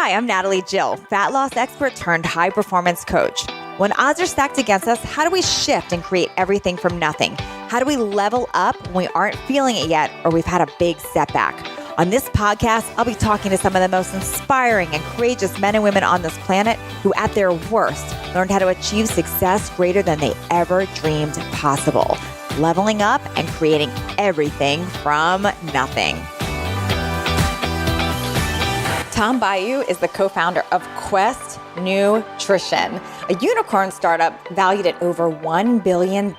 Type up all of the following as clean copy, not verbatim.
Hi, I'm Natalie Jill, fat loss expert turned high performance coach. When odds are stacked against us, how do we shift and create everything from nothing? How do we level up when we aren't feeling it yet or we've had a big setback? On this podcast, I'll be talking to some of the most inspiring and courageous men and women on this planet who, at their worst, learned how to achieve success greater than they ever dreamed possible, leveling up and creating everything from nothing. Tom Bilyeu is the co-founder of Quest Nutrition, a unicorn startup valued at over $1 billion.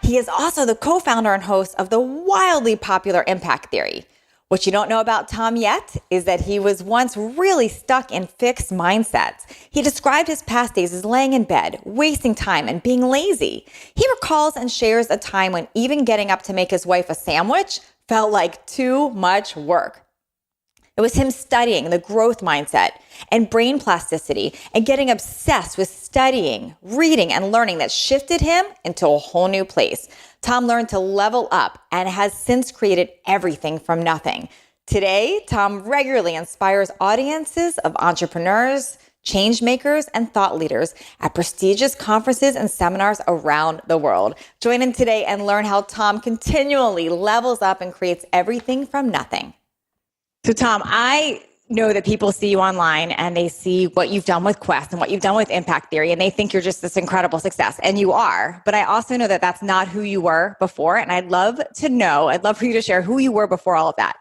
He is also the co-founder and host of the wildly popular Impact Theory. What you don't know about Tom yet is that he was once really stuck in fixed mindsets. He described his past days as laying in bed, wasting time, and being lazy. He recalls and shares a time when even getting up to make his wife a sandwich felt like too much work. It was him studying the growth mindset and brain plasticity and getting obsessed with studying, reading, and learning that shifted him into a whole new place. Tom learned to level up and has since created everything from nothing. Today, Tom regularly inspires audiences of entrepreneurs, change makers, and thought leaders at prestigious conferences and seminars around the world. Join him today and learn how Tom continually levels up and creates everything from nothing. So Tom, I know that people see you online and they see what you've done with Quest and what you've done with Impact Theory, and they think you're just this incredible success, and you are. But I also know that that's not who you were before, and I'd love for you to share who you were before all of that.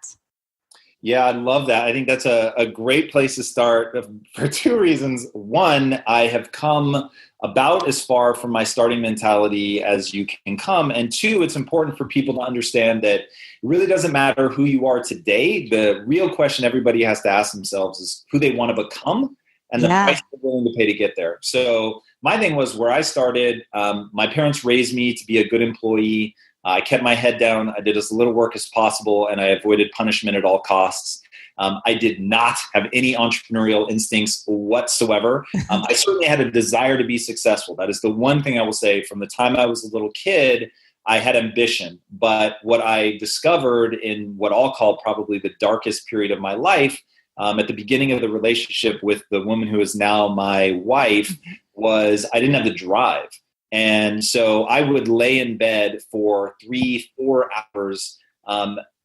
Yeah, I love that. I think that's a great place to start for two reasons. One, I have come about as far from my starting mentality as you can come. And two, it's important for people to understand that it really doesn't matter who you are today. The real question everybody has to ask themselves is who they want to become and the price they're willing to pay to get there. So my thing was where I started, my parents raised me to be a good employee. I kept my head down. I did as little work as possible, and I avoided punishment at all costs. I did not have any entrepreneurial instincts whatsoever. I certainly had a desire to be successful. That is the one thing I will say. From the time I was a little kid, I had ambition. But what I discovered in what I'll call probably the darkest period of my life, at the beginning of the relationship with the woman who is now my wife, was I didn't have the drive. And so I would lay in bed for 3-4 hours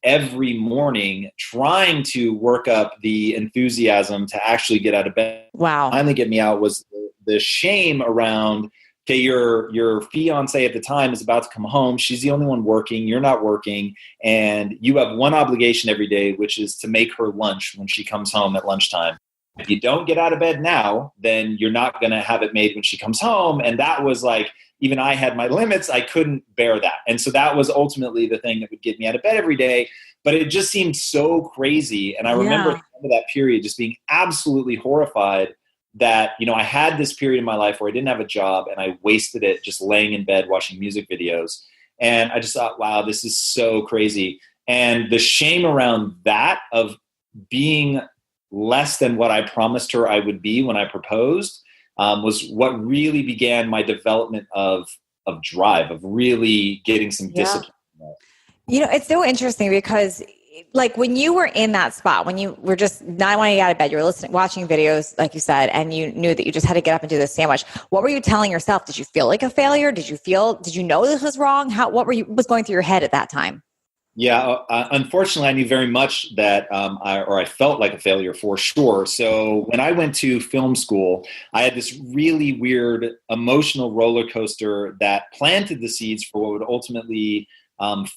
every morning trying to work up the enthusiasm to actually get out of bed. Wow. Finally get me out was the shame around, okay, your fiance at the time is about to come home. She's the only one working. You're not working. And you have one obligation every day, which is to make her lunch when she comes home at lunchtime. If you don't get out of bed now, then you're not going to have it made when she comes home. And that was like, even I had my limits. I couldn't bear that. And so that was ultimately the thing that would get me out of bed every day. But it just seemed so crazy. And I remember at the end of that period just being absolutely horrified that, I had this period in my life where I didn't have a job and I wasted it just laying in bed watching music videos. And I just thought, wow, this is so crazy. And the shame around that of being less than what I promised her I would be when I proposed was what really began my development of drive, of really getting some discipline. It's so interesting because like when you were in that spot, when you were just not wanting to get out of bed, you were watching videos, like you said, and you knew that you just had to get up and do this sandwich. What were you telling yourself? Did you feel like a failure? Did you know this was wrong? What was going through your head at that time? Yeah, unfortunately, I knew very much that I felt like a failure for sure. So when I went to film school, I had this really weird emotional roller coaster that planted the seeds for what would ultimately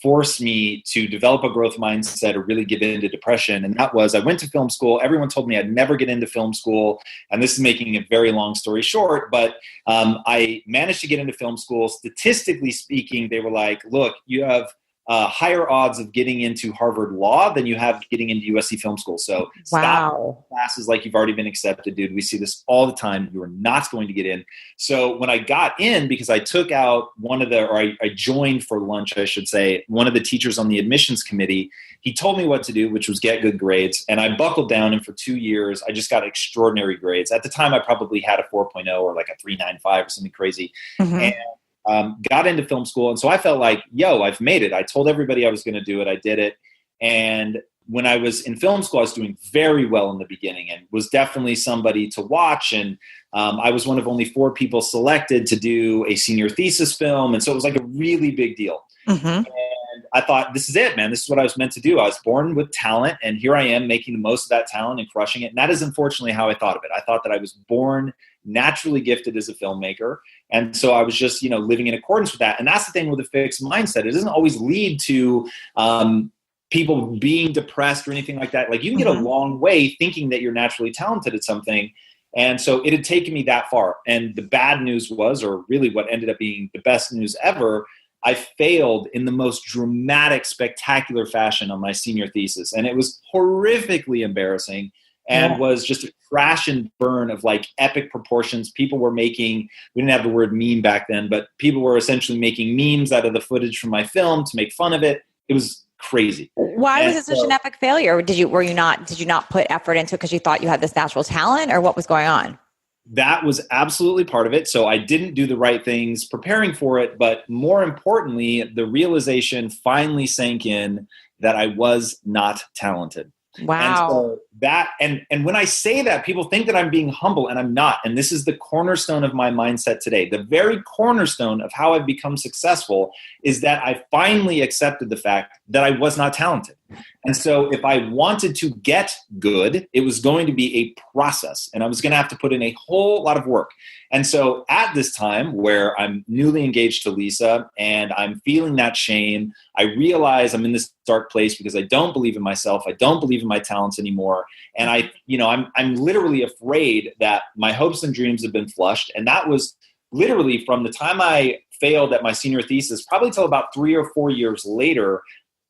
force me to develop a growth mindset or really get into depression. And that was, I went to film school. Everyone told me I'd never get into film school. And this is making a very long story short, but I managed to get into film school. Statistically speaking, they were like, look, you have higher odds of getting into Harvard Law than you have getting into USC Film School. So stop classes like you've already been accepted, dude. We see this all the time. You are not going to get in. So when I got in, because I took out I joined for lunch, I should say, one of the teachers on the admissions committee, he told me what to do, which was get good grades. And I buckled down, and for 2 years, I just got extraordinary grades. At the time, I probably had a 4.0 or like a 3.95 or something crazy. And got into film school. And so I felt like, I've made it. I told everybody I was going to do it. I did it. And when I was in film school, I was doing very well in the beginning and was definitely somebody to watch. And I was one of only 4 people selected to do a senior thesis film. And so it was like a really big deal. Mm-hmm. And I thought, this is it, man. This is what I was meant to do. I was born with talent, and here I am making the most of that talent and crushing it. And that is unfortunately how I thought of it. I thought that I was born naturally gifted as a filmmaker. And so I was just, living in accordance with that. And that's the thing with a fixed mindset. It doesn't always lead to people being depressed or anything like that. Like, you can get a long way thinking that you're naturally talented at something. And so it had taken me that far. And the bad news was, or really what ended up being the best news ever, I failed in the most dramatic, spectacular fashion on my senior thesis. And it was horrifically embarrassing and was just a crash and burn of like epic proportions. People were making, we didn't have the word meme back then, but people were essentially making memes out of the footage from my film to make fun of it. It was crazy. Why was it such an epic failure? Did you not put effort into it because you thought you had this natural talent, or what was going on? That was absolutely part of it. So I didn't do the right things preparing for it, but more importantly, the realization finally sank in that I was not talented. Wow. And so that, and when I say that, people think that I'm being humble, and I'm not. And this is the cornerstone of my mindset today. The very cornerstone of how I've become successful is that I finally accepted the fact that I was not talented. And so if I wanted to get good, it was going to be a process, and I was going to have to put in a whole lot of work. And so at this time where I'm newly engaged to Lisa and I'm feeling that shame, I realize I'm in this dark place because I don't believe in myself. I don't believe in my talents anymore. And I'm literally afraid that my hopes and dreams have been flushed. And that was literally from the time I failed at my senior thesis, probably till about 3 or 4 years later,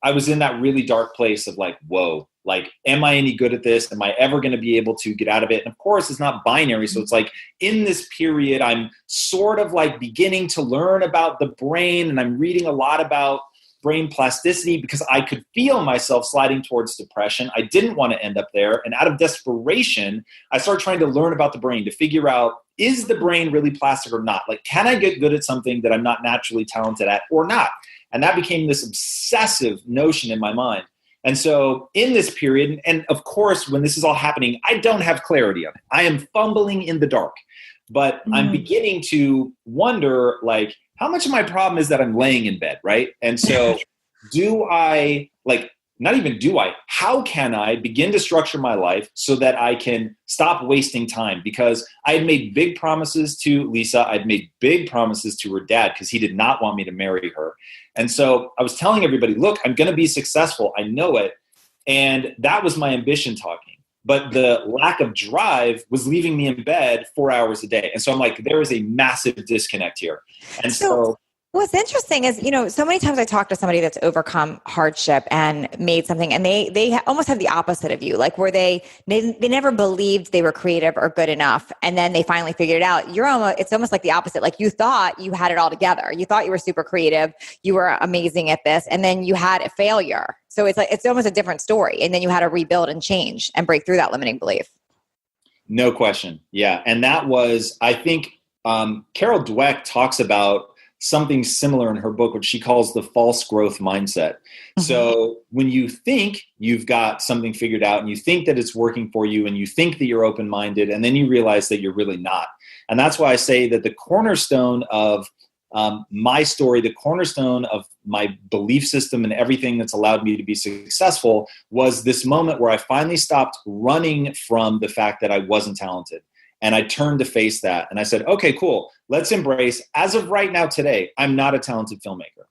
I was in that really dark place of like, whoa, like, am I any good at this? Am I ever going to be able to get out of it? And of course, it's not binary. So it's like in this period, I'm sort of like beginning to learn about the brain, and I'm reading a lot about brain plasticity because I could feel myself sliding towards depression. I didn't want to end up there. And out of desperation, I started trying to learn about the brain to figure out, is the brain really plastic or not? Like, can I get good at something that I'm not naturally talented at or not? And that became this obsessive notion in my mind. And so in this period, and of course, when this is all happening, I don't have clarity on it. I am fumbling in the dark, but I'm beginning to wonder, like, how much of my problem is that I'm laying in bed, right? And so how can I begin to structure my life so that I can stop wasting time? Because I had made big promises to Lisa. I'd made big promises to her dad because he did not want me to marry her. And so I was telling everybody, look, I'm going to be successful. I know it. And that was my ambition talking. But the lack of drive was leaving me in bed 4 hours a day. And so I'm like, there is a massive disconnect here. And so what's interesting is, so many times I talk to somebody that's overcome hardship and made something, and they almost have the opposite of you, like where they never believed they were creative or good enough. And then they finally figured it out. It's almost like the opposite. Like, you thought you had it all together. You thought you were super creative. You were amazing at this. And then you had a failure. So it's almost a different story. And then you had to rebuild and change and break through that limiting belief. No question. Yeah. And that was, I think, Carol Dweck talks about something similar in her book, which she calls the false growth mindset. Mm-hmm. So when you think you've got something figured out and you think that it's working for you and you think that you're open-minded, and then you realize that you're really not. And that's why I say that the cornerstone of my story, the cornerstone of my belief system and everything that's allowed me to be successful was this moment where I finally stopped running from the fact that I wasn't talented. And I turned to face that. And I said, okay, cool. Let's embrace, as of right now today, I'm not a talented filmmaker.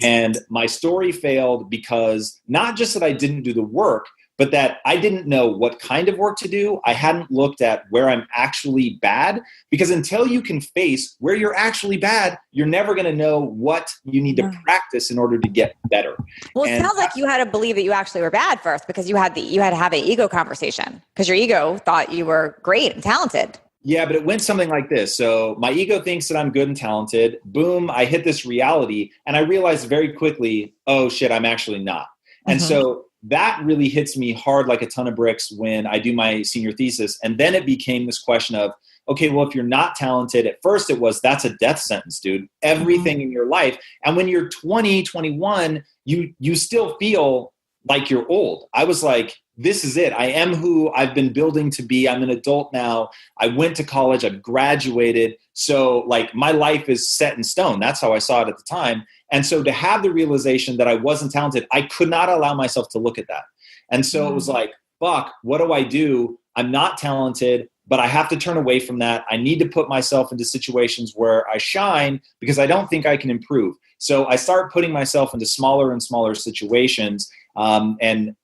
And my story failed because not just that I didn't do the work, but that I didn't know what kind of work to do. I hadn't looked at where I'm actually bad, because until you can face where you're actually bad, you're never going to know what you need to practice in order to get better. Well, it sounds like you had to believe that you actually were bad first, because you had to have an ego conversation, because your ego thought you were great and talented. Yeah, but it went something like this. So my ego thinks that I'm good and talented. Boom, I hit this reality, and I realized very quickly, oh shit, I'm actually not. And so that really hits me hard like a ton of bricks when I do my senior thesis. And then it became this question of, okay, well, if you're not talented, at first it was, that's a death sentence, dude. Everything in your life. And when you're 20, 21, you still feel like you're old. I was like, this is it. I am who I've been building to be. I'm an adult now. I went to college. I've graduated. So like my life is set in stone. That's how I saw it at the time. And so to have the realization that I wasn't talented, I could not allow myself to look at that. And so it was like, fuck, what do I do? I'm not talented, but I have to turn away from that. I need to put myself into situations where I shine because I don't think I can improve. So I start putting myself into smaller and smaller situations. And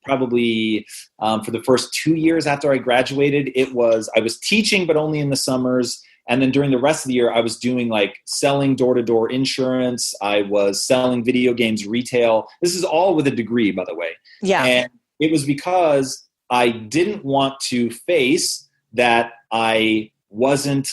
probably for the first 2 years after I graduated, I was teaching, but only in the summers. And then during the rest of the year, I was doing like selling door-to-door insurance. I was selling video games retail. This is all with a degree, by the way. Yeah. And it was because I didn't want to face that I wasn't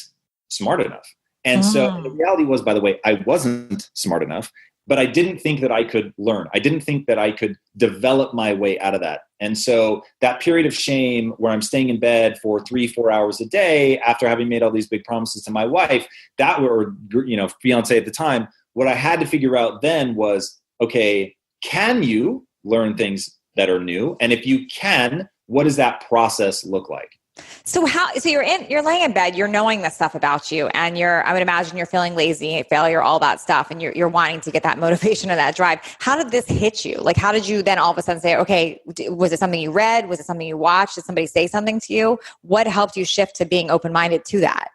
smart enough. And so the reality was, by the way, I wasn't smart enough, but I didn't think that I could learn. I didn't think that I could develop my way out of that. And so that period of shame where I'm staying in bed for 3-4 hours a day after having made all these big promises to my wife, fiance at the time, what I had to figure out then was, okay, can you learn things that are new? And if you can, what does that process look like? So you're laying in bed, you're knowing this stuff about you, and I would imagine you're feeling lazy, failure, all that stuff, and you're wanting to get that motivation and that drive. How did this hit you? Like, how did you then all of a sudden say, okay, was it something you read? Was it something you watched? Did somebody say something to you? What helped you shift to being open-minded to that?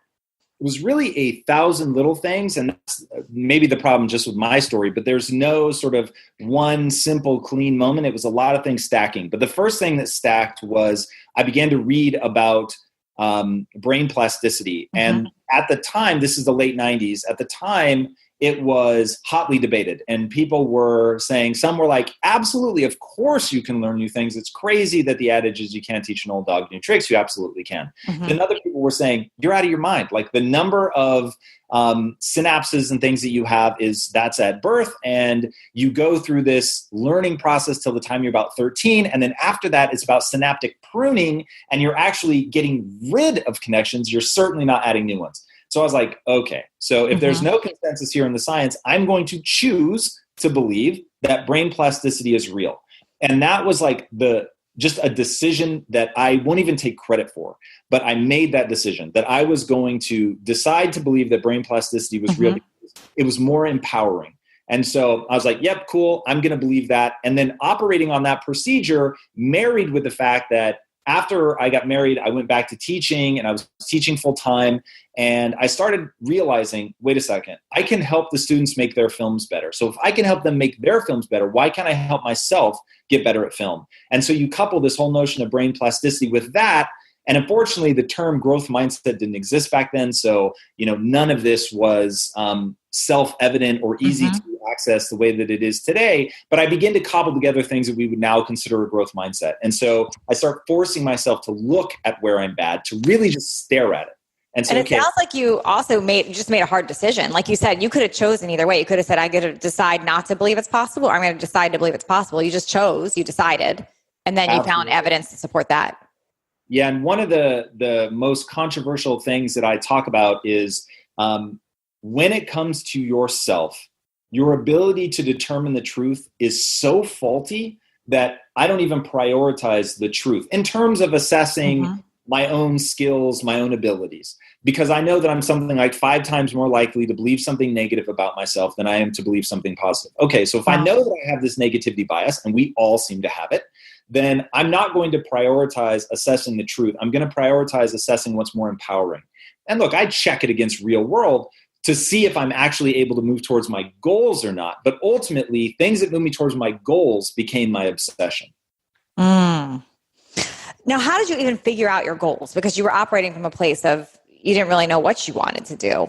It was really 1,000 little things, and that's maybe the problem just with my story, but there's no sort of one simple, clean moment. It was a lot of things stacking. But the first thing that stacked was I began to read about brain plasticity. And at the time, this is the late 90s, at the time, it was hotly debated. And people were saying, some were like, absolutely, of course you can learn new things. It's crazy that the adage is you can't teach an old dog new tricks. You absolutely can. Then other people were saying, you're out of your mind. Like the number of synapses and things that you have that's at birth. And you go through this learning process till the time you're about 13. And then after that, it's about synaptic pruning. And you're actually getting rid of connections. You're certainly not adding new ones. So I was like, okay, so if there's no consensus here in the science, I'm going to choose to believe that brain plasticity is real. And that was like just a decision that I won't even take credit for, but I made that decision that I was going to decide to believe that brain plasticity was real. It was more empowering. And so I was like, yep, cool. I'm going to believe that. And then operating on that procedure married with the fact that after I got married, I went back to teaching and I was teaching full time. And I started realizing, wait a second, I can help the students make their films better. So if I can help them make their films better, why can't I help myself get better at film? And so you couple this whole notion of brain plasticity with that. And unfortunately, the term growth mindset didn't exist back then. So, none of this was self-evident or easy to access the way that it is today. But I begin to cobble together things that we would now consider a growth mindset. And so I start forcing myself to look at where I'm bad, to really just stare at it. And it sounds like you also made a hard decision. Like you said, you could have chosen either way. You could have said, I'm going to decide not to believe it's possible, or I'm going to decide to believe it's possible. You just chose, you decided, and then you found evidence to support that. Yeah, and one of the most controversial things that I talk about is when it comes to yourself, your ability to determine the truth is so faulty that I don't even prioritize the truth in terms of assessing my own skills, my own abilities, because I know that I'm something like 5 times more likely to believe something negative about myself than I am to believe something positive. Okay, so if I know that I have this negativity bias, and we all seem to have it, then I'm not going to prioritize assessing the truth. I'm going to prioritize assessing what's more empowering. And look, I check it against real world to see if I'm actually able to move towards my goals or not. But ultimately, things that move me towards my goals became my obsession. Now, how did you even figure out your goals? Because you were operating from a place of you didn't really know what you wanted to do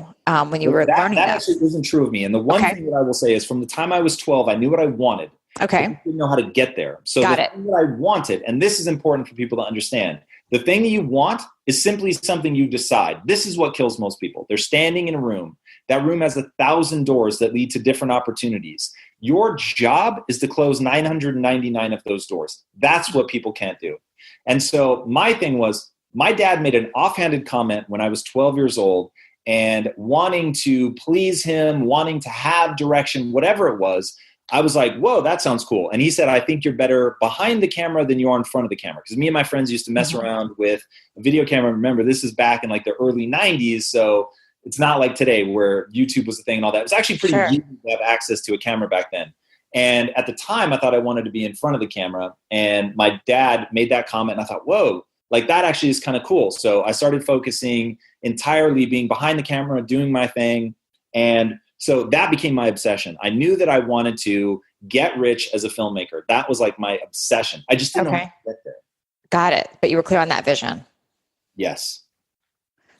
when you were learning that this. actually isn't true of me. And the one thing that I will say is from the time I was 12, I knew what I wanted. Okay. I didn't know how to get there. So thing that I wanted, and this is important for people to understand, the thing that you want is simply something you decide. This is what kills most people. They're standing in a room. That room has 1,000 doors that lead to different opportunities. Your job is to close 999 of those doors. That's what people can't do. And so my thing was, my dad made an offhanded comment when I was 12 years old, and wanting to please him, wanting to have direction, whatever it was, I was like, whoa, that sounds cool. And he said, I think you're better behind the camera than you are in front of the camera. Because me and my friends used to mess around with a video camera. Remember, this is back in like the early 90s. So it's not like today where YouTube was the thing and all that. It was actually pretty easy to have access to a camera back then. And at the time, I thought I wanted to be in front of the camera. And my dad made that comment. And I thought, whoa, like that actually is kind of cool. So I started focusing entirely being behind the camera, doing my thing. And so that became my obsession. I knew that I wanted to get rich as a filmmaker. That was like my obsession. I just didn't know how to get there. Got it. But you were clear on that vision. Yes.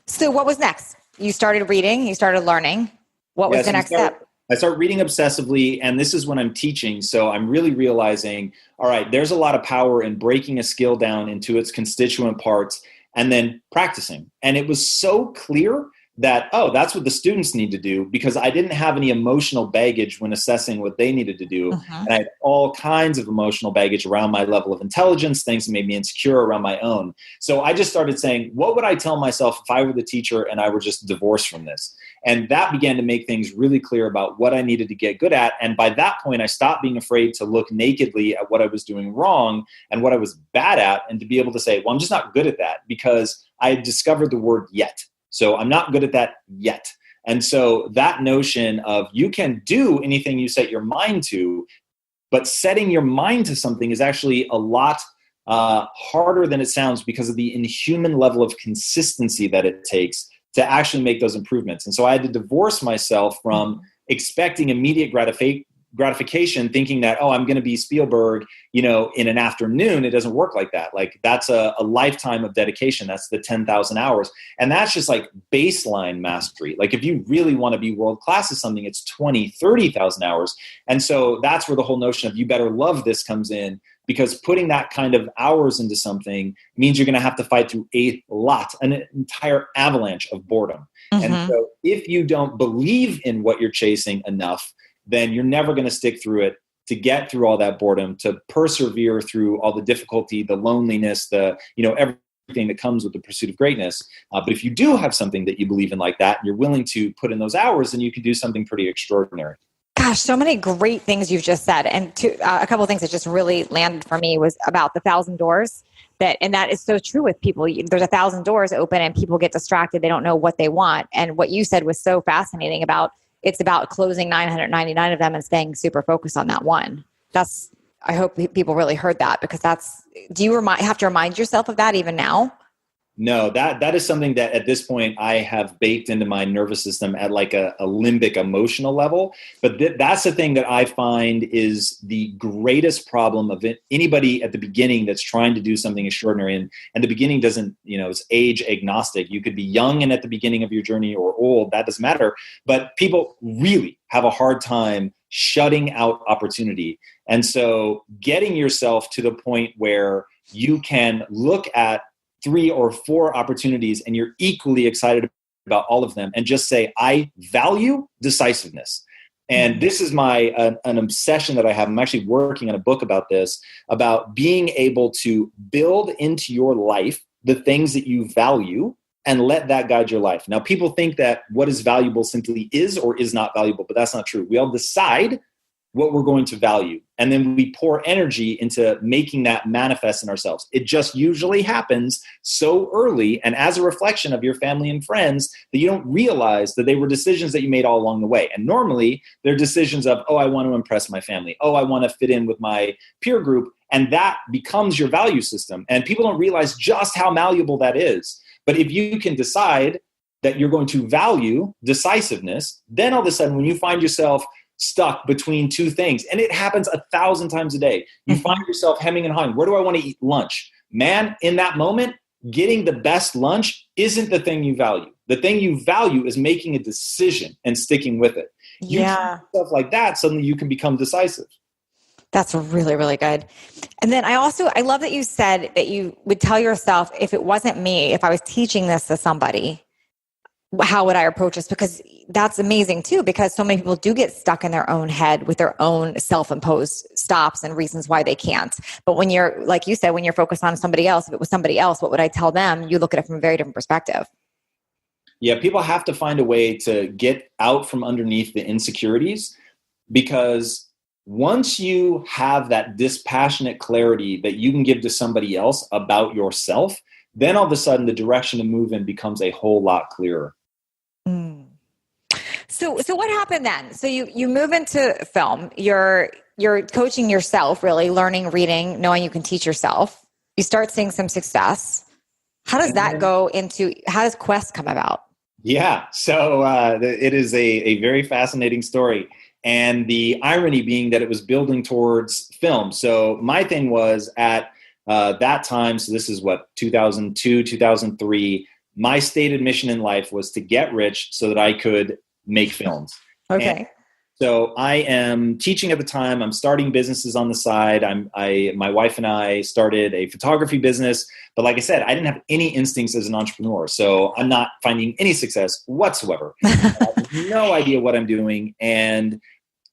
So what was next? You started reading, you started learning. What was the next step? I started reading obsessively, and this is when I'm teaching. So I'm really realizing, all right, there's a lot of power in breaking a skill down into its constituent parts and then practicing. And it was so clear that, oh, that's what the students need to do, because I didn't have any emotional baggage when assessing what they needed to do. And I had all kinds of emotional baggage around my level of intelligence, things that made me insecure around my own. So I just started saying, what would I tell myself if I were the teacher and I were just divorced from this? And that began to make things really clear about what I needed to get good at. And by that point, I stopped being afraid to look nakedly at what I was doing wrong and what I was bad at, and to be able to say, well, I'm just not good at that, because I had discovered the word yet. So I'm not good at that yet. And so that notion of you can do anything you set your mind to, but setting your mind to something is actually a lot harder than it sounds, because of the inhuman level of consistency that it takes to actually make those improvements. And so I had to divorce myself from expecting immediate gratification, thinking that, oh, I'm going to be Spielberg, in an afternoon. It doesn't work like that. Like that's a lifetime of dedication. That's the 10,000 hours. And that's just like baseline mastery. Like if you really want to be world-class at something, it's 20, 30,000 hours. And so that's where the whole notion of you better love this comes in, because putting that kind of hours into something means you're going to have to fight through an entire avalanche of boredom. And so if you don't believe in what you're chasing enough, then you're never going to stick through it, to get through all that boredom, to persevere through all the difficulty, the loneliness, everything that comes with the pursuit of greatness. But if you do have something that you believe in like that, and you're willing to put in those hours, then you can do something pretty extraordinary. Gosh, so many great things you've just said. And a couple of things that just really landed for me was about the 1,000 doors. And that is so true with people. There's 1,000 doors open and people get distracted. They don't know what they want. And what you said was so fascinating about it's about closing 999 of them and staying super focused on that one. I hope people really heard that, because do you have to remind yourself of that even now? No, that is something that at this point I have baked into my nervous system at like a limbic emotional level. But that's the thing that I find is the greatest problem of anybody at the beginning that's trying to do something extraordinary. And the beginning doesn't, it's age agnostic. You could be young and at the beginning of your journey, or old, that doesn't matter. But people really have a hard time shutting out opportunity. And so getting yourself to the point where you can look at 3 or 4 opportunities and you're equally excited about all of them, and just say, I value decisiveness. And this is an obsession that I have. I'm actually working on a book about this, about being able to build into your life the things that you value and let that guide your life. Now, people think that what is valuable simply is or is not valuable, but that's not true. We all decide what we're going to value, and then we pour energy into making that manifest in ourselves. It just usually happens so early and as a reflection of your family and friends that you don't realize that they were decisions that you made all along the way. And normally they're decisions of, oh, I want to impress my family. Oh, I want to fit in with my peer group. And that becomes your value system. And people don't realize just how malleable that is. But if you can decide that you're going to value decisiveness, then all of a sudden when you find yourself stuck between 2 things, and it happens 1,000 times a day, you find yourself hemming and hawing. Where do I want to eat lunch? Man, in that moment, getting the best lunch isn't the thing you value. The thing you value is making a decision and sticking with it. Yeah. Stuff like that, suddenly you can become decisive. That's really, really good. And then I love that you said that you would tell yourself, if it wasn't me, if I was teaching this to somebody, how would I approach this? Because that's amazing too, because so many people do get stuck in their own head with their own self-imposed stops and reasons why they can't. But when you're, like you said, when you're focused on somebody else, if it was somebody else, what would I tell them? You look at it from a very different perspective. Yeah, people have to find a way to get out from underneath the insecurities, because once you have that dispassionate clarity that you can give to somebody else about yourself, then all of a sudden the direction to move in becomes a whole lot clearer. Mm. So what happened then? So you move into film. You're coaching yourself, really learning, reading, knowing you can teach yourself. You start seeing some success. How does that go into? How does Quest come about? Yeah, so it is a very fascinating story, and the irony being that it was building towards film. So my thing was at that time. So this is what 2002, 2003. My stated mission in life was to get rich so that I could make films. Okay. And so I am teaching at the time. I'm starting businesses on the side. My wife and I started a photography business. But like I said, I didn't have any instincts as an entrepreneur. So I'm not finding any success whatsoever. I have no idea what I'm doing. And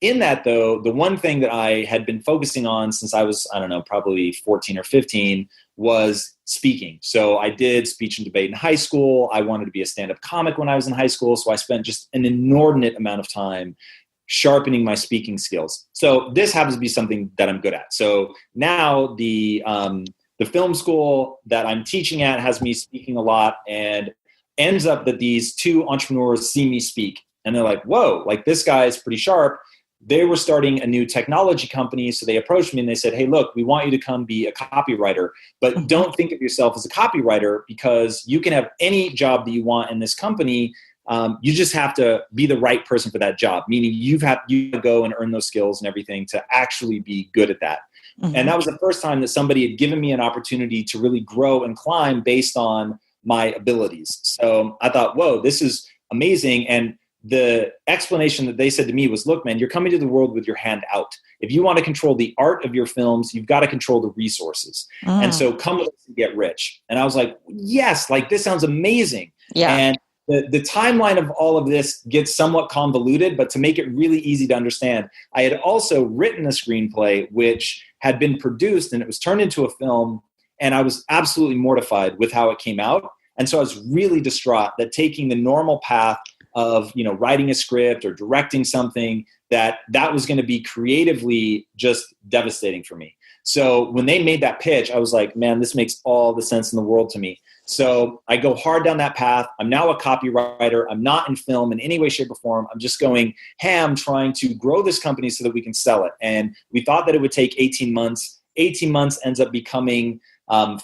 in that, though, the one thing that I had been focusing on since I was, I don't know, probably 14 or 15 was speaking. So I did speech and debate in high school. I wanted to be a stand-up comic when I was in high school. So I spent just an inordinate amount of time sharpening my speaking skills. So this happens to be something that I'm good at. So now the film school that I'm teaching at has me speaking a lot, and ends up that these two entrepreneurs see me speak and they're like, whoa, like this guy is pretty sharp. They were starting a new technology company. So they approached me and they said, hey, look, we want you to come be a copywriter, but don't think of yourself as a copywriter because you can have any job that you want in this company. You just have to be the right person for that job, meaning you go and earn those skills and everything to actually be good at that. Mm-hmm. And that was the first time that somebody had given me an opportunity to really grow and climb based on my abilities. So I thought, whoa, this is amazing. And the explanation that they said to me was, look, man, you're coming to the world with your hand out. If you want to control the art of your films, you've got to control the resources. And so come with us and get rich. And I was like, yes, like this sounds amazing. Yeah. And the timeline of all of this gets somewhat convoluted, but to make it really easy to understand, I had also written a screenplay which had been produced and it was turned into a film, and I was absolutely mortified with how it came out. And so I was really distraught that taking the normal path of, writing a script or directing something, that was going to be creatively just devastating for me. So when they made that pitch, I was like, man, this makes all the sense in the world to me. So I go hard down that path. I'm now a copywriter. I'm not in film in any way, shape, or form. I'm just going ham trying to grow this company so that we can sell it. And we thought that it would take 18 months. 18 months ends up becoming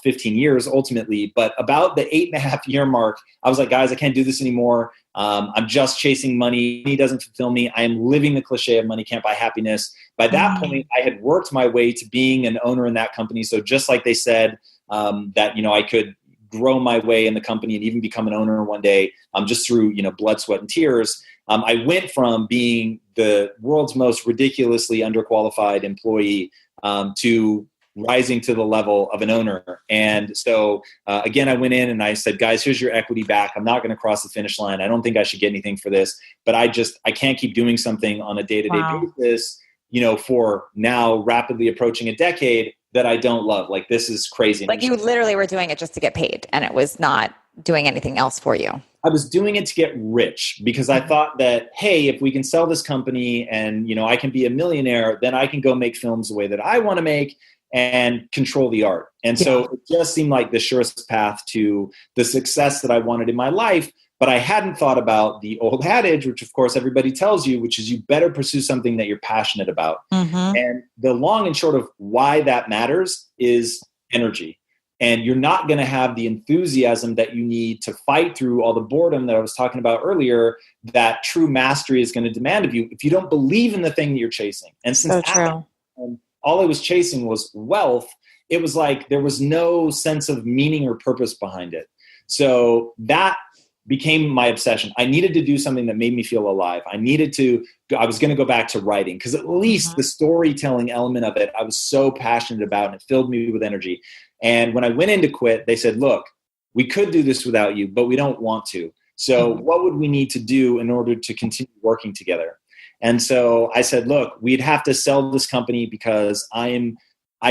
15 years ultimately. But about the 8.5-year mark, I was like, guys, I can't do this anymore. I'm just chasing money. Money doesn't fulfill me. I am living the cliche of money can't buy happiness. By that point, I had worked my way to being an owner in that company. So just like they said that, I could grow my way in the company and even become an owner one day just through, blood, sweat, and tears. I went from being the world's most ridiculously underqualified employee to rising to the level of an owner. And so, again, I went in and I said, guys, here's your equity back. I'm not going to cross the finish line. I don't think I should get anything for this, but I can't keep doing something on a day-to-day basis, for now rapidly approaching a decade that I don't love. Like, this is crazy. Like you literally were doing it just to get paid and it was not doing anything else for you. I was doing it to get rich because I thought that, hey, if we can sell this company and, I can be a millionaire, then I can go make films the way that I want to make and control the art. And so it just seemed like the surest path to the success that I wanted in my life. But I hadn't thought about the old adage, which of course everybody tells you, which is you better pursue something that you're passionate about. Mm-hmm. And the long and short of why that matters is energy. And you're not going to have the enthusiasm that you need to fight through all the boredom that I was talking about earlier, that true mastery is going to demand of you if you don't believe in the thing that you're chasing. And since all I was chasing was wealth, it was like there was no sense of meaning or purpose behind it. So that became my obsession. I needed to do something that made me feel alive. I was going to go back to writing because at least the storytelling element of it, I was so passionate about and it filled me with energy. And when I went in to quit, they said, look, we could do this without you, but we don't want to. So what would we need to do in order to continue working together? And so I said, look, we'd have to sell this company because I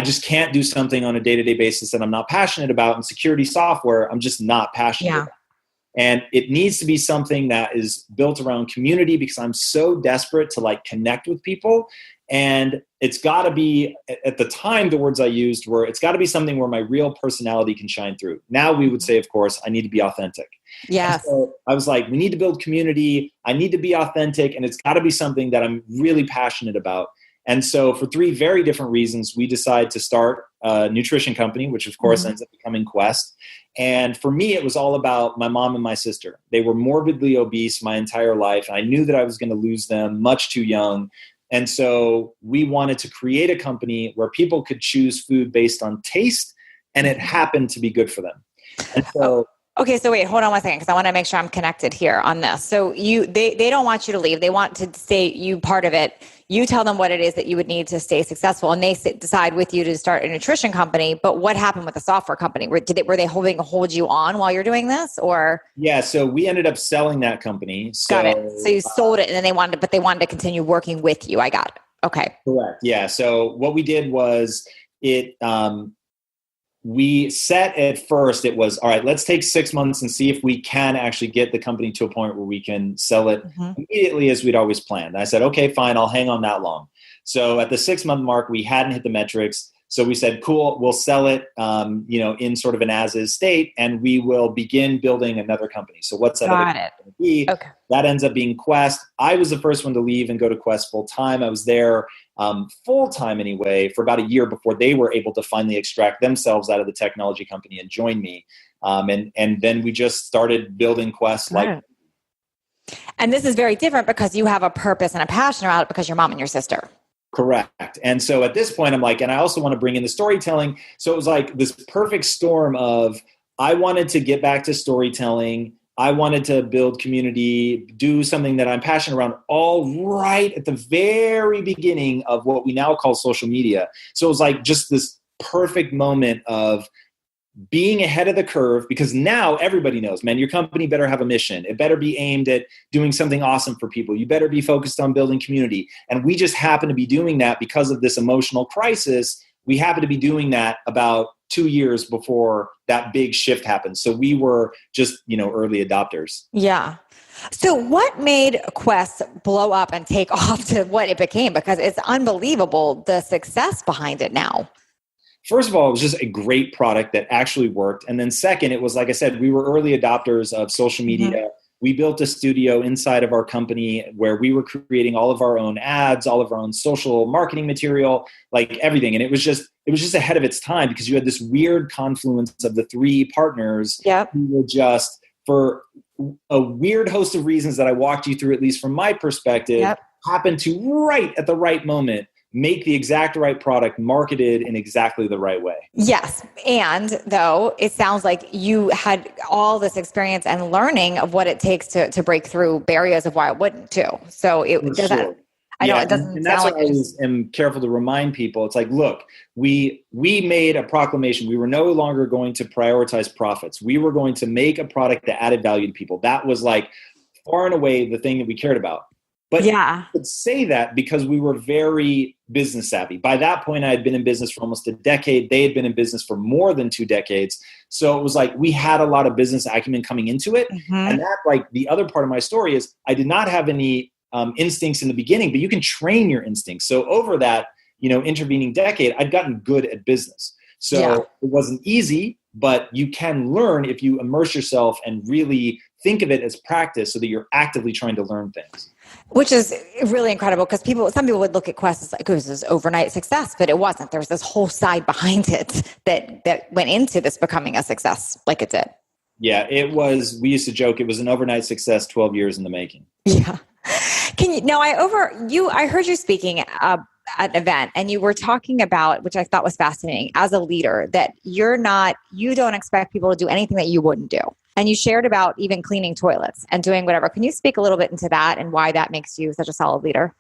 just can't do something on a day-to-day basis that I'm not passionate about. And security software, I'm just not passionate about. And it needs to be something that is built around community because I'm so desperate to connect with people. And it's got to be, at the time, the words I used were, it's got to be something where my real personality can shine through. Now we would say, of course, I need to be authentic. Yes. So I was like, we need to build community. I need to be authentic. And it's got to be something that I'm really passionate about. And so for 3 very different reasons, we decided to start a nutrition company, which of course ends up becoming Quest. And for me, it was all about my mom and my sister. They were morbidly obese my entire life. And I knew that I was going to lose them much too young. And so we wanted to create a company where people could choose food based on taste, and it happened to be good for them. And so, okay, so wait, hold on one second, because I want to make sure I'm connected here on this. So they don't want you to leave; they want to stay you part of it. You tell them what it is that you would need to stay successful, and they decide with you to start a nutrition company. But what happened with the software company? Were they hold you on while you're doing this, or? Yeah, so we ended up selling that company. Got it. So you sold it, and then they wanted to continue working with you. I got it. Okay. Correct. Yeah. So what we did was we set at first, it was, all right, let's take 6 months and see if we can actually get the company to a point where we can sell it immediately as we'd always planned. I said, okay, fine, I'll hang on that long. So at the 6-month mark, we hadn't hit the metrics. So we said, cool, we'll sell it, in sort of an as-is state, and we will begin building another company. So what's that going to be? Okay. That ends up being Quest. I was the first one to leave and go to Quest full time. I was there full time anyway for about a year before they were able to finally extract themselves out of the technology company and join me. And then we just started building Quest like. And this is very different because you have a purpose and a passion around it because your mom and your sister. Correct. And so at this point, I'm like, and I also want to bring in the storytelling. So it was like this perfect storm of, I wanted to get back to storytelling. I wanted to build community, do something that I'm passionate around, all right at the very beginning of what we now call social media. So it was like just this perfect moment of being ahead of the curve, because now everybody knows, man, your company better have a mission. It better be aimed at doing something awesome for people. You better be focused on building community. And we just happen to be doing that because of this emotional crisis. We happen to be doing that about 2 years before that big shift happened. So we were just, early adopters. Yeah. So what made Quest blow up and take off to what it became? Because it's unbelievable, the success behind it now. First of all, it was just a great product that actually worked. And then second, it was, like I said, we were early adopters of social media. Mm-hmm. We built a studio inside of our company where we were creating all of our own ads, all of our own social marketing material, like everything. And it was just ahead of its time because you had this weird confluence of the 3 partners who were just, for a weird host of reasons that I walked you through, at least from my perspective, happened to right at the right moment make the exact right product marketed in exactly the right way. Yes. And though it sounds like you had all this experience and learning of what it takes to break through barriers of why it wouldn't too. So it doesn't, sure. I know it doesn't and that's sound why I always am careful to remind people. It's like, look, we made a proclamation. We were no longer going to prioritize profits. We were going to make a product that added value to people. That was like far and away the thing that we cared about. But I could say that because we were very business savvy. By that point, I had been in business for almost a decade. They had been in business for more than 2 decades. So it was like we had a lot of business acumen coming into it. Mm-hmm. And that, like, the other part of my story is I did not have any instincts in the beginning, but you can train your instincts. So over that, intervening decade, I'd gotten good at business. So it wasn't easy, but you can learn if you immerse yourself and really think of it as practice so that you're actively trying to learn things. Which is really incredible because some people would look at Quest as like, it was this overnight success, but it wasn't. There was this whole side behind it that went into this becoming a success like it did. Yeah, it was, we used to joke, it was an overnight success, 12 years in the making. Yeah. I heard you speaking at an event and you were talking about, which I thought was fascinating, as a leader, that you don't expect people to do anything that you wouldn't do. And you shared about even cleaning toilets and doing whatever. Can you speak a little bit into that and why that makes you such a solid leader?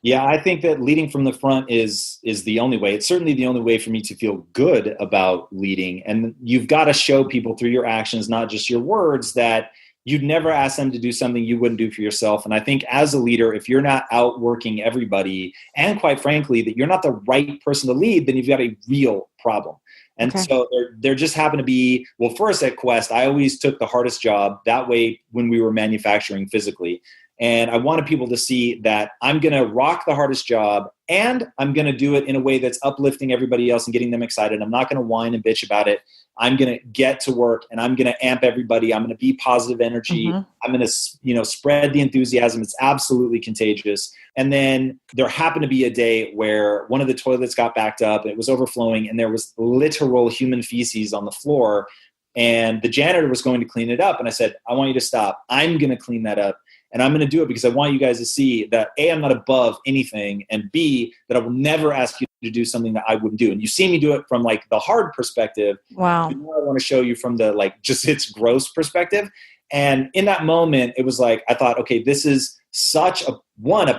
Yeah, I think that leading from the front is the only way. It's certainly the only way for me to feel good about leading. And you've got to show people through your actions, not just your words, that you'd never ask them to do something you wouldn't do for yourself. And I think as a leader, if you're not outworking everybody, and quite frankly, that you're not the right person to lead, then you've got a real problem. And so there just happened to be, well, first at Quest, I always took the hardest job that way when we were manufacturing physically. And I wanted people to see that I'm going to rock the hardest job And I'm going to do it in a way that's uplifting everybody else and getting them excited. I'm not going to whine and bitch about it. I'm going to get to work and I'm going to amp everybody. I'm going to be positive energy. I'm going to, spread the enthusiasm. It's absolutely contagious. And then there happened to be a day where one of the toilets got backed up and it was overflowing and there was literal human feces on the floor. And the janitor was going to clean it up. And I said, I want you to stop. I'm going to clean that up. And I'm going to do it because I want you guys to see that A, I'm not above anything, and B, that I will never ask you to do something that I wouldn't do. And you see me do it from like the hard perspective. Wow. I want to show you from the like just its gross perspective. And in that moment, it was like, I thought, okay, this is such a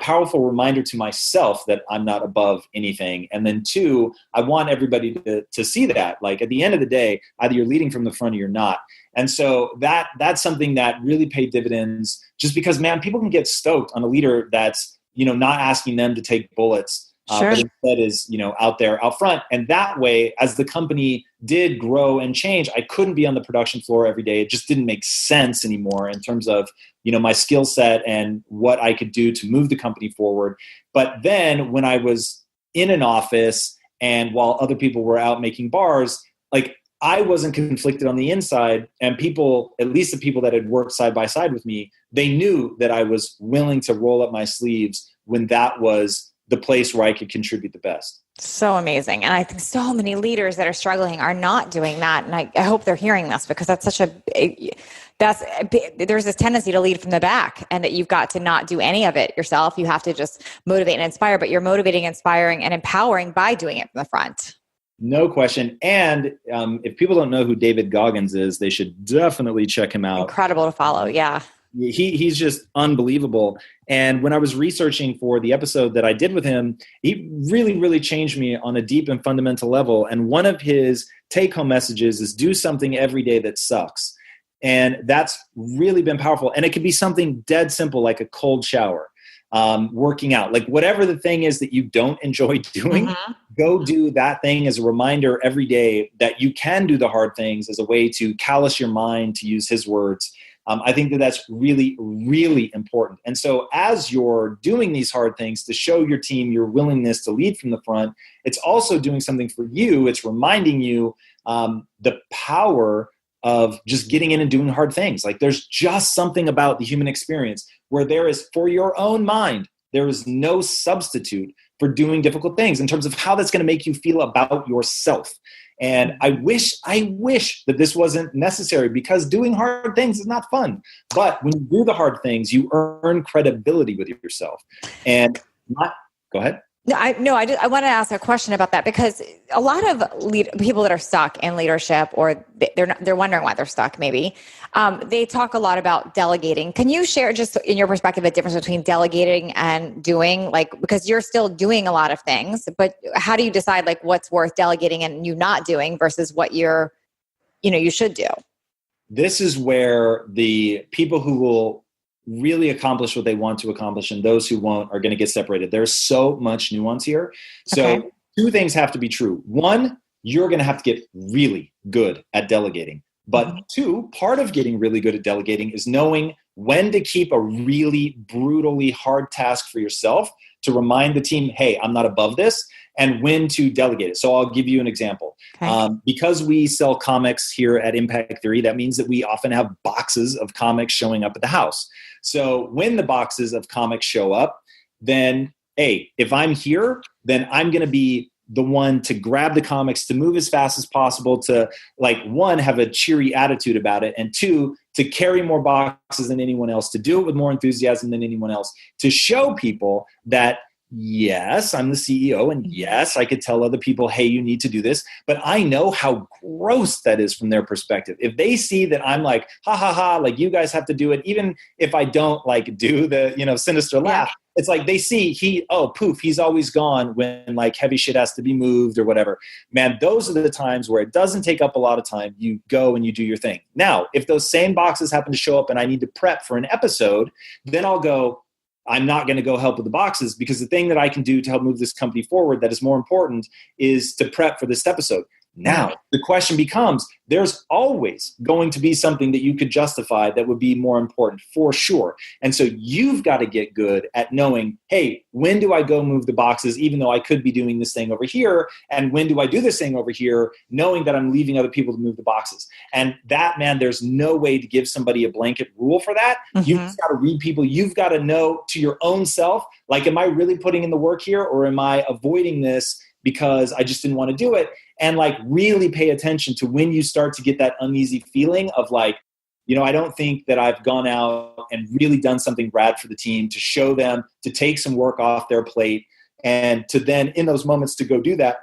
powerful reminder to myself that I'm not above anything. And then two, I want everybody to see that. Like at the end of the day, either you're leading from the front or you're not. And so that's something that really paid dividends just because, man, people can get stoked on a leader that's, not asking them to take bullets. Sure. But instead is, out there, out front. And that way, as the company did grow and change, I couldn't be on the production floor every day. It just didn't make sense anymore in terms of, my skill set and what I could do to move the company forward. But then when I was in an office and while other people were out making bars, like I wasn't conflicted on the inside, and people, at least the people that had worked side by side with me, they knew that I was willing to roll up my sleeves when that was the place where I could contribute the best. So amazing. And I think so many leaders that are struggling are not doing that. And I hope they're hearing this because there's this tendency to lead from the back and that you've got to not do any of it yourself. You have to just motivate and inspire, but you're motivating, inspiring, and empowering by doing it from the front. No question. And if people don't know who David Goggins is, they should definitely check him out. Incredible to follow. Yeah. He's just unbelievable. And when I was researching for the episode that I did with him, he really, really changed me on a deep and fundamental level. And one of his take-home messages is do something every day that sucks. And that's really been powerful. And it could be something dead simple, like a cold shower, working out, like whatever the thing is that you don't enjoy doing, go do that thing as a reminder every day that you can do the hard things as a way to callous your mind, to use his words. I think that that's really, really important. And so as you're doing these hard things to show your team your willingness to lead from the front, it's also doing something for you. It's reminding you the power of just getting in and doing hard things. Like there's just something about the human experience where there is, for your own mind, there is no substitute for doing difficult things in terms of how that's going to make you feel about yourself. And I wish that this wasn't necessary because doing hard things is not fun. But when you do the hard things, you earn credibility with yourself. And go ahead. I want to ask a question about that because a lot of people that are stuck in leadership, or they're wondering why they're stuck. Maybe they talk a lot about delegating. Can you share, just in your perspective, the difference between delegating and doing? Like, because you're still doing a lot of things, but how do you decide like what's worth delegating and you not doing versus what you should do? This is where the people who will really accomplish what they want to accomplish and those who won't are going to get separated. There's so much nuance here. So Two things have to be true. One, you're going to have to get really good at delegating. But two, part of getting really good at delegating is knowing when to keep a really brutally hard task for yourself to remind the team, hey, I'm not above this, and when to delegate it. So I'll give you an example. Okay. Because we sell comics here at Impact Theory, that means that we often have boxes of comics showing up at the house. So when the boxes of comics show up, then, hey, if I'm here, then I'm going to be the one to grab the comics, to move as fast as possible, to like, one, have a cheery attitude about it, and two, to carry more boxes than anyone else, to do it with more enthusiasm than anyone else, to show people that, yes, I'm the CEO, and yes, I could tell other people, hey, you need to do this, but I know how gross that is from their perspective. If they see that I'm like, ha, ha, ha, like you guys have to do it, even if I don't like do the, sinister laugh, it's like they see he's always gone when like heavy shit has to be moved or whatever. Man, those are the times where it doesn't take up a lot of time. You go and you do your thing. Now, if those same boxes happen to show up and I need to prep for an episode, then I'll go, I'm not going to go help with the boxes because the thing that I can do to help move this company forward that is more important is to prep for this episode. Now, the question becomes, there's always going to be something that you could justify that would be more important for sure. And so you've got to get good at knowing, hey, when do I go move the boxes, even though I could be doing this thing over here? And when do I do this thing over here, knowing that I'm leaving other people to move the boxes? And that, man, there's no way to give somebody a blanket rule for that. You've just got to read people. You've got to know to your own self, like, am I really putting in the work here, or am I avoiding this because I just didn't want to do it? And like really pay attention to when you start to get that uneasy feeling of like, I don't think that I've gone out and really done something rad for the team to show them, to take some work off their plate, and to then in those moments to go do that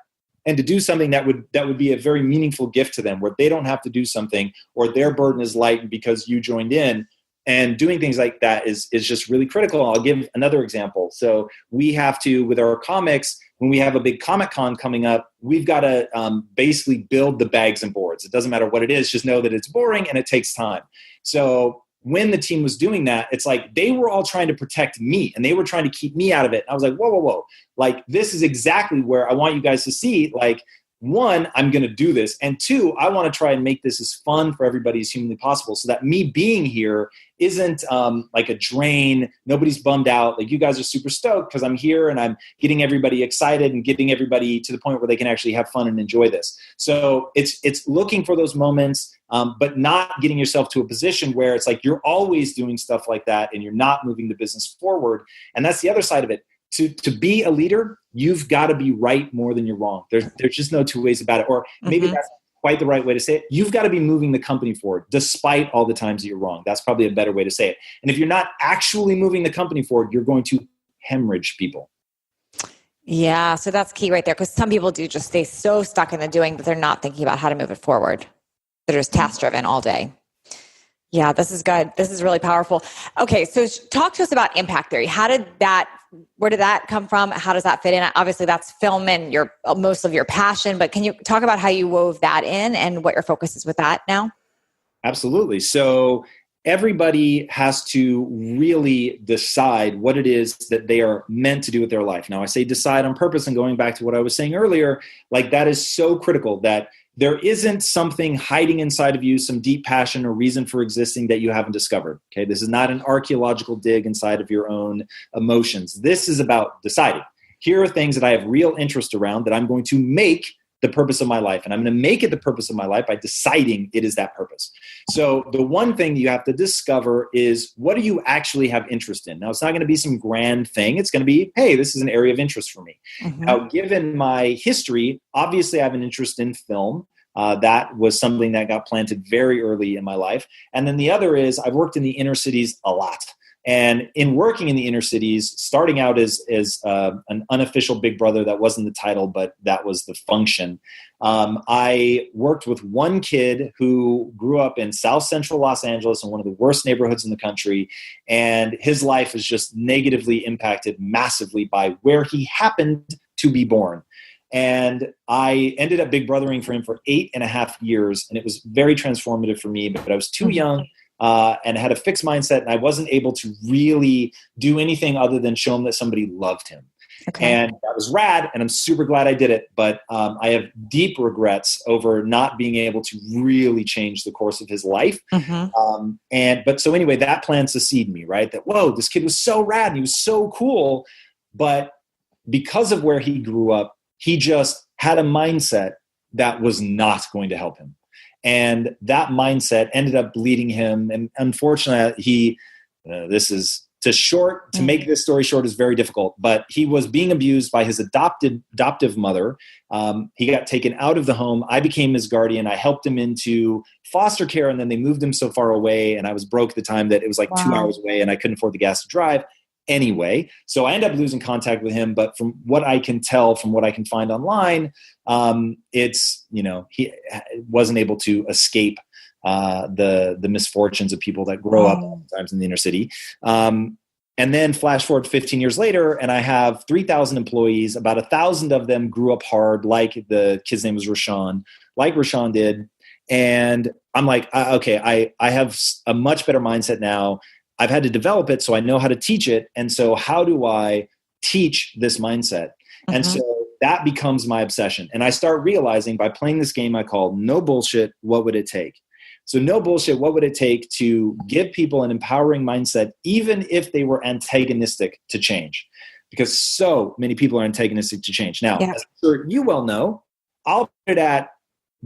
and to do something that would be a very meaningful gift to them, where they don't have to do something or their burden is lightened because you joined in. And doing things like that is just really critical. I'll give another example. So we have to, with our comics, when we have a big Comic Con coming up, we've got to basically build the bags and boards. It doesn't matter what it is, just know that it's boring and it takes time. So when the team was doing that, it's like they were all trying to protect me and they were trying to keep me out of it. And I was like, whoa. Like, this is exactly where I want you guys to see, like, one, I'm going to do this. And two, I want to try and make this as fun for everybody as humanly possible, so that me being here isn't like a drain. Nobody's bummed out. Like, you guys are super stoked because I'm here and I'm getting everybody excited and getting everybody to the point where they can actually have fun and enjoy this. So it's looking for those moments, but not getting yourself to a position where it's like you're always doing stuff like that and you're not moving the business forward. And that's the other side of it. To be a leader, you've got to be right more than you're wrong. There's just no two ways about it. Or maybe that's quite the right way to say it. You've got to be moving the company forward despite all the times that you're wrong. That's probably a better way to say it. And if you're not actually moving the company forward, you're going to hemorrhage people. Yeah, so that's key right there, because some people do just stay so stuck in the doing that they're not thinking about how to move it forward. They're just task-driven all day. Yeah, this is good. This is really powerful. Okay, so talk to us about impact theory. Where did that come from? How does that fit in? Obviously, that's film and most of your passion, but can you talk about how you wove that in and what your focus is with that now? Absolutely. So everybody has to really decide what it is that they are meant to do with their life. Now, I say decide on purpose, and going back to what I was saying earlier, like, that is so critical, that there isn't something hiding inside of you, some deep passion or reason for existing that you haven't discovered. Okay, this is not an archaeological dig inside of your own emotions. This is about deciding. Here are things that I have real interest around that I'm going to make the purpose of my life. And I'm going to make it the purpose of my life by deciding it is that purpose. So the one thing you have to discover is, what do you actually have interest in? Now, it's not going to be some grand thing. It's going to be, hey, this is an area of interest for me. Now, given my history, obviously I have an interest in film. That was something that got planted very early in my life. And then the other is, I've worked in the inner cities a lot. And in working in the inner cities, starting out as an unofficial big brother, that wasn't the title, but that was the function. I worked with one kid who grew up in South Central Los Angeles in one of the worst neighborhoods in the country. And his life is just negatively impacted massively by where he happened to be born. And I ended up big brothering for him for 8.5 years. And it was very transformative for me, but I was too young. And had a fixed mindset, and I wasn't able to really do anything other than show him that somebody loved him. Okay. And that was rad, and I'm super glad I did it. But I have deep regrets over not being able to really change the course of his life. So anyway, that plants a seed in me, right? That, whoa, this kid was so rad, and he was so cool. But because of where he grew up, he just had a mindset that was not going to help him. And that mindset ended up leading him. And unfortunately, to make this story short is very difficult, but he was being abused by his adoptive mother. He got taken out of the home. I became his guardian. I helped him into foster care, and then they moved him so far away. And I was broke at the time that it was like 2 hours away, and I couldn't afford the gas to drive. Anyway, so I ended up losing contact with him. But from what I can tell, from what I can find online, he wasn't able to escape the misfortunes of people that grow up sometimes in the inner city. And then flash forward 15 years later, and I have 3,000 employees. About 1,000 of them grew up hard, like the kid's name was Rashawn, like Rashawn did. And I'm like, I have a much better mindset now. I've had to develop it, so I know how to teach it. And so how do I teach this mindset? And so that becomes my obsession. And I start realizing by playing this game I call No Bullshit, What Would It Take? So no bullshit, what would it take to give people an empowering mindset, even if they were antagonistic to change? Because so many people are antagonistic to change. Now, as I'm sure you well know, I'll put it at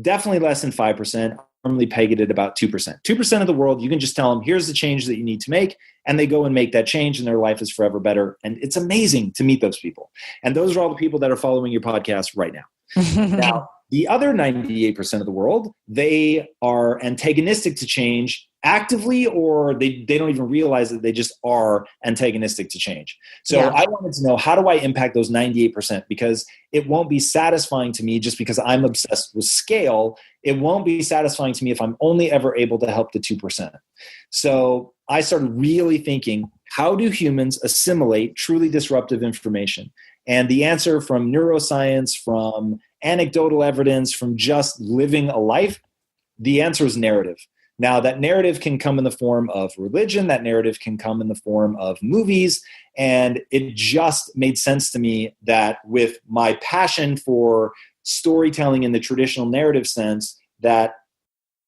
definitely less than 5%. I normally peg it at about 2%. 2% of the world, you can just tell them, here's the change that you need to make, and they go and make that change, and their life is forever better. And it's amazing to meet those people. And those are all the people that are following your podcast right now. Now, the other 98% of the world, they are antagonistic to change actively, or they don't even realize that they just are antagonistic to change. So I wanted to know, how do I impact those 98%? Because it won't be satisfying to me just because I'm obsessed with scale. It won't be satisfying to me if I'm only ever able to help the 2%. So I started really thinking, how do humans assimilate truly disruptive information? And the answer from neuroscience, from anecdotal evidence, from just living a life, the answer is narrative. Now, that narrative can come in the form of religion. That narrative can come in the form of movies. And it just made sense to me that with my passion for storytelling in the traditional narrative sense, that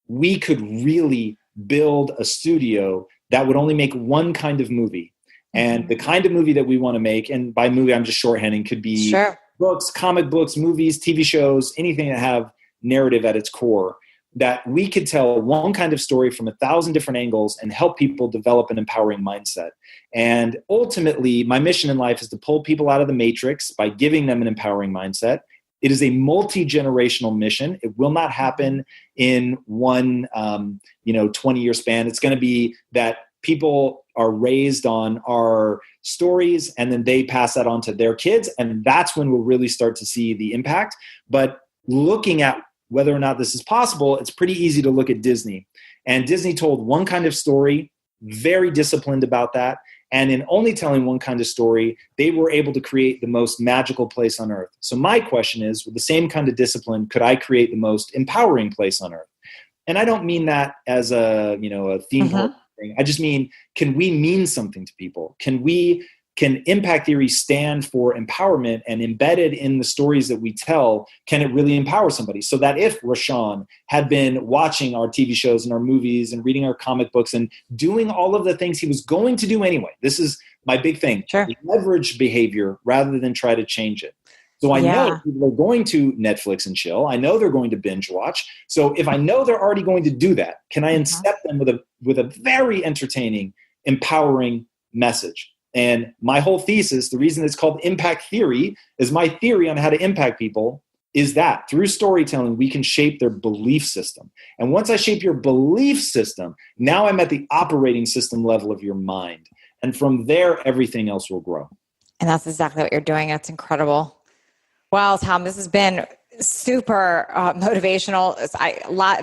we could really build a studio that would only make one kind of movie. And the kind of movie that we want to make, and by movie I'm just shorthanding, could be books, comic books, movies, TV shows, anything that have narrative at its core, that we could tell one kind of story from 1,000 different angles and help people develop an empowering mindset. And ultimately, my mission in life is to pull people out of the matrix by giving them an empowering mindset. It is a multi-generational mission. It will not happen in one 20-year span. It's going to be that people are raised on our stories, and then they pass that on to their kids. And that's when we'll really start to see the impact. But looking at whether or not this is possible, it's pretty easy to look at Disney. And Disney told one kind of story, very disciplined about that. And in only telling one kind of story, they were able to create the most magical place on earth. So my question is, with the same kind of discipline, could I create the most empowering place on earth? And I don't mean that as a theme park thing. I just mean, can we mean something to people? Can impact theory stand for empowerment, and embedded in the stories that we tell, can it really empower somebody? So that if Rashawn had been watching our TV shows and our movies and reading our comic books and doing all of the things he was going to do anyway, this is my big thing, leverage behavior rather than try to change it. So I know people are going to Netflix and chill. I know they're going to binge watch. So if I know they're already going to do that, can I incept them with a very entertaining, empowering message? And my whole thesis, the reason it's called impact theory, is my theory on how to impact people is that through storytelling, we can shape their belief system. And once I shape your belief system, now I'm at the operating system level of your mind. And from there, everything else will grow. And that's exactly what you're doing. It's incredible. Well, Tom, this has been super motivational. It's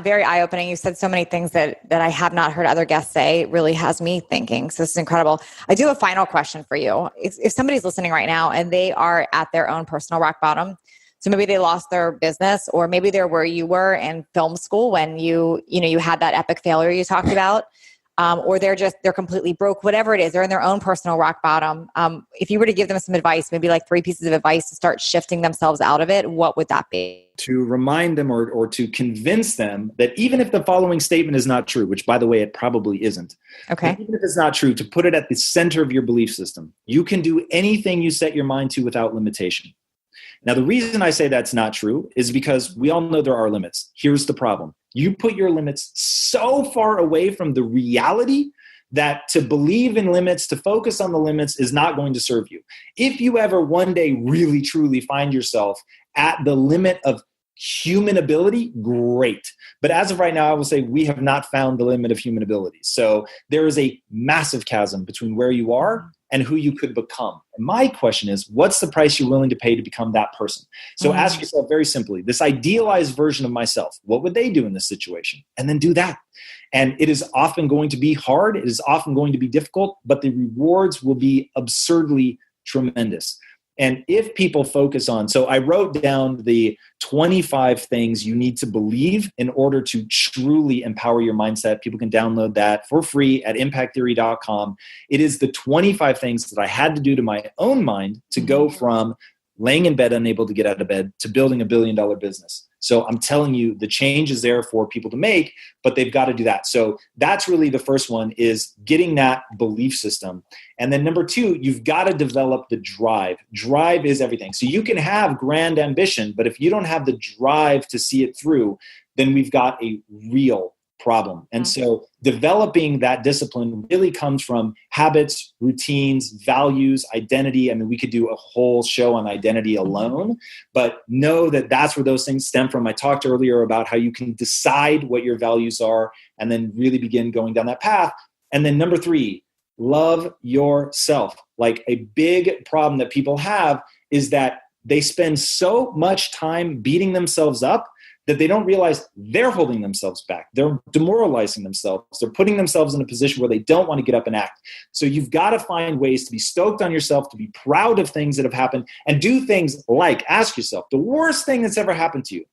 very eye-opening. You said so many things that I have not heard other guests say. It really has me thinking. So this is incredible. I do have a final question for you. If somebody's listening right now and they are at their own personal rock bottom, so maybe they lost their business, or maybe they're where you were in film school when you had that epic failure you talked about, or they're completely broke, whatever it is, they're in their own personal rock bottom. If you were to give them some advice, maybe like 3 pieces of advice to start shifting themselves out of it, what would that be? To remind them or to convince them that even if the following statement is not true, which by the way, it probably isn't. Okay. Even if it's not true, to put it at the center of your belief system. You can do anything you set your mind to without limitation. Now, the reason I say that's not true is because we all know there are limits. Here's the problem. You put your limits so far away from the reality that to believe in limits, to focus on the limits, is not going to serve you. If you ever one day really, truly find yourself at the limit of human ability, great. But as of right now, I will say we have not found the limit of human ability. So there is a massive chasm between where you are and who you could become. And my question is, what's the price you're willing to pay to become that person? So ask yourself very simply, this idealized version of myself, what would they do in this situation? And then do that. And it is often going to be hard. It is often going to be difficult, but the rewards will be absurdly tremendous. And if people focus on, so I wrote down the 25 things you need to believe in order to truly empower your mindset. People can download that for free at impacttheory.com. It is the 25 things that I had to do to my own mind to go from laying in bed, unable to get out of bed, to building $1 billion business. So I'm telling you, the change is there for people to make, but they've got to do that. So that's really the first one, is getting that belief system. And then number 2, you've got to develop the drive. Drive is everything. So you can have grand ambition, but if you don't have the drive to see it through, then we've got a real problem. And so developing that discipline really comes from habits, routines, values, identity. I mean, we could do a whole show on identity alone, but know that that's where those things stem from. I talked earlier about how you can decide what your values are and then really begin going down that path. And then number 3, love yourself. Like, a big problem that people have is that they spend so much time beating themselves up that they don't realize they're holding themselves back. They're demoralizing themselves. They're putting themselves in a position where they don't want to get up and act. So you've got to find ways to be stoked on yourself, to be proud of things that have happened, and do things like ask yourself, the worst thing that's ever happened to you,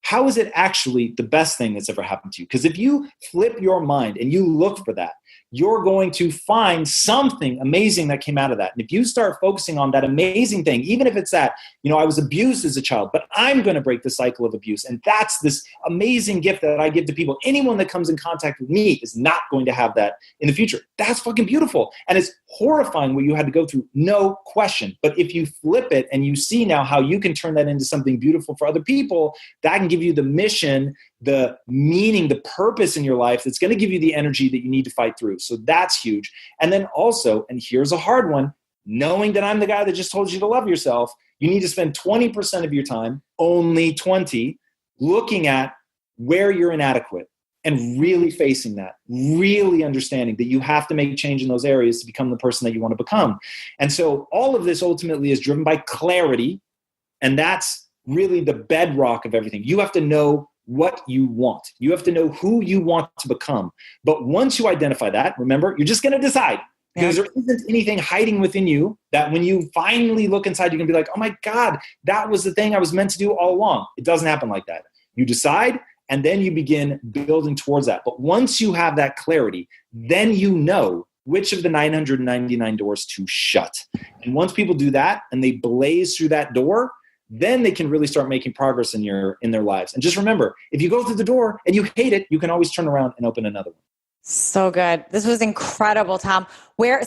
how is it actually the best thing that's ever happened to you? Because if you flip your mind and you look for that, you're going to find something amazing that came out of that. And if you start focusing on that amazing thing, even if it's that, I was abused as a child, but I'm going to break the cycle of abuse. And that's this amazing gift that I give to people. Anyone that comes in contact with me is not going to have that in the future. That's fucking beautiful. And it's horrifying what you had to go through, no question. But if you flip it and you see now how you can turn that into something beautiful for other people, that can give you the mission, the meaning, the purpose in your life that's going to give you the energy that you need to fight through. So that's huge. And then also, and here's a hard one, knowing that I'm the guy that just told you to love yourself, you need to spend 20% of your time, only 20, looking at where you're inadequate and really facing that, really understanding that you have to make change in those areas to become the person that you want to become. And so all of this ultimately is driven by clarity, and that's really the bedrock of everything. You have to know what you want. You have to know who you want to become. But once you identify that, remember, you're just going to decide, because there isn't anything hiding within you that when you finally look inside, you're going to be like, oh my God, that was the thing I was meant to do all along. It doesn't happen like that. You decide, and then you begin building towards that. But once you have that clarity, then you know which of the 999 doors to shut. And once people do that and they blaze through that door, then they can really start making progress in their lives. And just remember, if you go through the door and you hate it, you can always turn around and open another one. So good. This was incredible, Tom. Where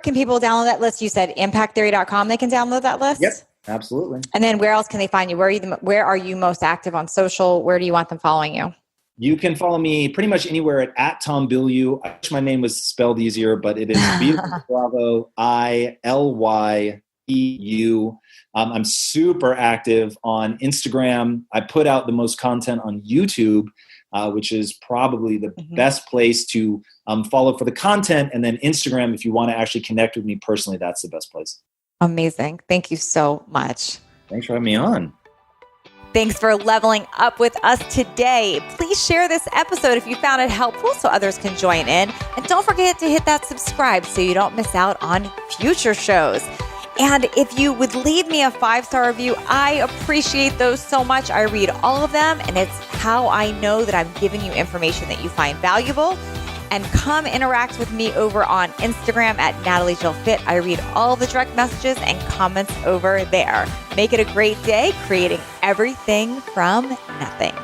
can people download that list? You said impacttheory.com. They can download that list? Yep, absolutely. And then where else can they find you? Where are you most active on social? Where do you want them following you? You can follow me pretty much anywhere at Tom Bilyeu. I wish my name was spelled easier, but it is Bravo ILYEU. I'm super active on Instagram. I put out the most content on YouTube, which is probably the best place to follow for the content. And then Instagram, if you want to actually connect with me personally, that's the best place. Amazing. Thank you so much. Thanks for having me on. Thanks for leveling up with us today. Please share this episode if you found it helpful so others can join in. And don't forget to hit that subscribe so you don't miss out on future shows. And if you would leave me a 5-star review, I appreciate those so much. I read all of them, and it's how I know that I'm giving you information that you find valuable. And come interact with me over on Instagram at NatalieJillFit. I read all the direct messages and comments over there. Make it a great day, creating everything from nothing.